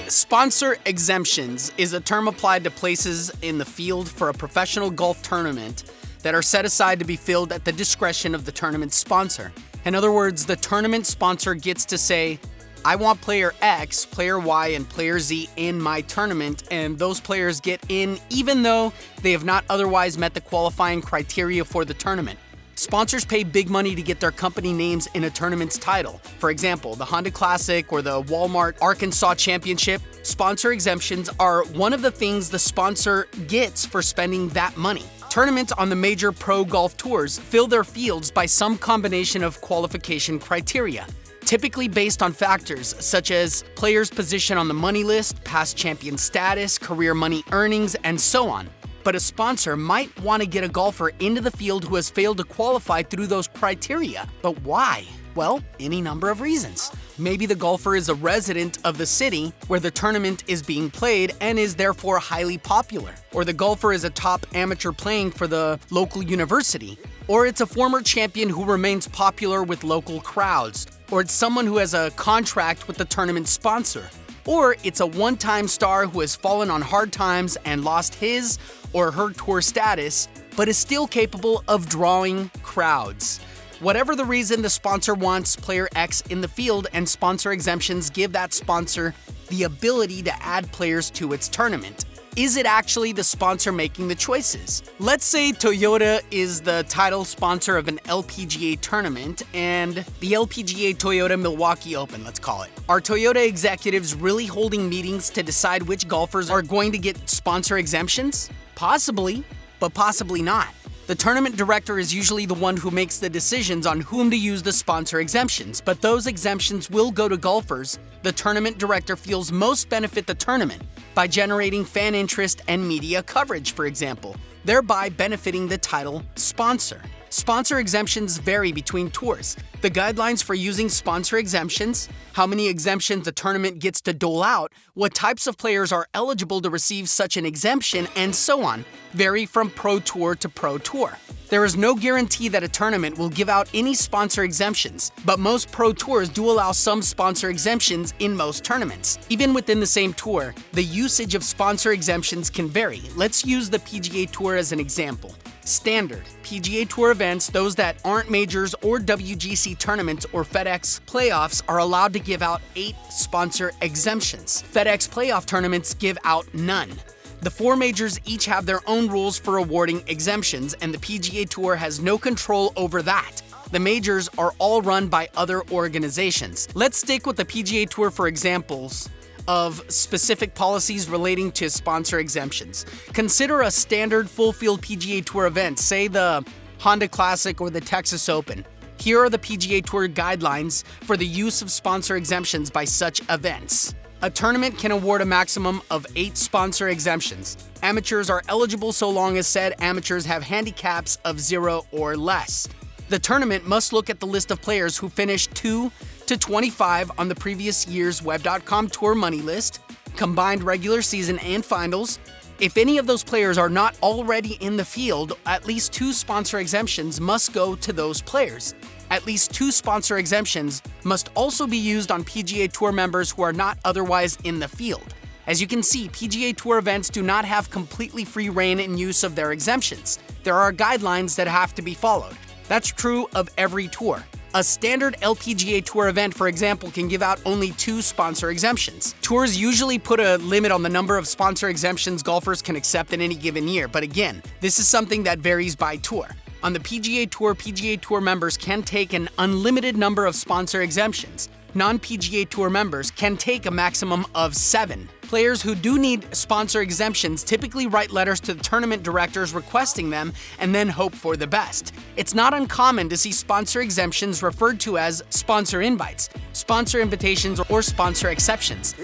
Sponsor exemptions is a term applied to places in the field for a professional golf tournament that are set aside to be filled at the discretion of the tournament sponsor. In other words, the tournament sponsor gets to say, I want player X, player Y, and player Z in my tournament, and those players get in even though they have not otherwise met the qualifying criteria for the tournament. Sponsors pay big money to get their company names in a tournament's title. For example, the Honda Classic or the Walmart Arkansas Championship. Sponsor exemptions are one of the things the sponsor gets for spending that money. Tournaments on the major pro golf tours fill their fields by some combination of qualification criteria, typically based on factors such as players' position on the money list, past champion status, career money earnings, and so on. But a sponsor might want to get a golfer into the field who has failed to qualify through those criteria. But why? Well, any number of reasons. Maybe the golfer is a resident of the city where the tournament is being played and is therefore highly popular. Or the golfer is a top amateur playing for the local university. Or it's a former champion who remains popular with local crowds. Or it's someone who has a contract with the tournament sponsor. Or it's a one-time star who has fallen on hard times and lost his or her tour status, but is still capable of drawing crowds. Whatever the reason, the sponsor wants player X in the field, and sponsor exemptions give that sponsor the ability to add players to its tournament. Is it actually the sponsor making the choices? Let's say Toyota is the title sponsor of an LPGA tournament and the LPGA Toyota Milwaukee Open, let's call it. Are Toyota executives really holding meetings to decide which golfers are going to get sponsor exemptions? Possibly, but possibly not. The tournament director is usually the one who makes the decisions on whom to use the sponsor exemptions, but those exemptions will go to golfers the tournament director feels most benefit the tournament by generating fan interest and media coverage, for example, thereby benefiting the title sponsor. Sponsor exemptions vary between tours. The guidelines for using sponsor exemptions, how many exemptions a tournament gets to dole out, what types of players are eligible to receive such an exemption, and so on, vary from pro tour to pro tour. There is no guarantee that a tournament will give out any sponsor exemptions, but most pro tours do allow some sponsor exemptions in most tournaments. Even within the same tour, the usage of sponsor exemptions can vary. Let's use the PGA Tour as an example. Standard PGA Tour events, those that aren't majors or WGC tournaments or FedEx playoffs, are allowed to give out 8 sponsor exemptions. FedEx playoff tournaments give out none. The 4 majors each have their own rules for awarding exemptions, and the PGA Tour has no control over that. The majors are all run by other organizations. Let's stick with the PGA Tour for examples of specific policies relating to sponsor exemptions. Consider a standard full-field PGA Tour event, say the Honda Classic or the Texas Open. Here are the PGA Tour guidelines for the use of sponsor exemptions by such events. A tournament can award a maximum of 8 sponsor exemptions. Amateurs are eligible so long as said amateurs have handicaps of 0 or less. The tournament must look at the list of players who finished 2 to 25 on the previous year's Web.com Tour money list, combined regular season and finals. If any of those players are not already in the field, at least 2 sponsor exemptions must go to those players. At least 2 sponsor exemptions must also be used on PGA Tour members who are not otherwise in the field. As you can see, PGA Tour events do not have completely free rein in use of their exemptions. There are guidelines that have to be followed. That's true of every tour. A standard LPGA Tour event, for example, can give out only 2 sponsor exemptions. Tours usually put a limit on the number of sponsor exemptions golfers can accept in any given year, but again, this is something that varies by tour. On the PGA Tour members can take an unlimited number of sponsor exemptions. Non-PGA Tour members can take a maximum of 7. Players who do need sponsor exemptions typically write letters to the tournament directors requesting them and then hope for the best. It's not uncommon to see sponsor exemptions referred to as sponsor invites, sponsor invitations, or sponsor exceptions.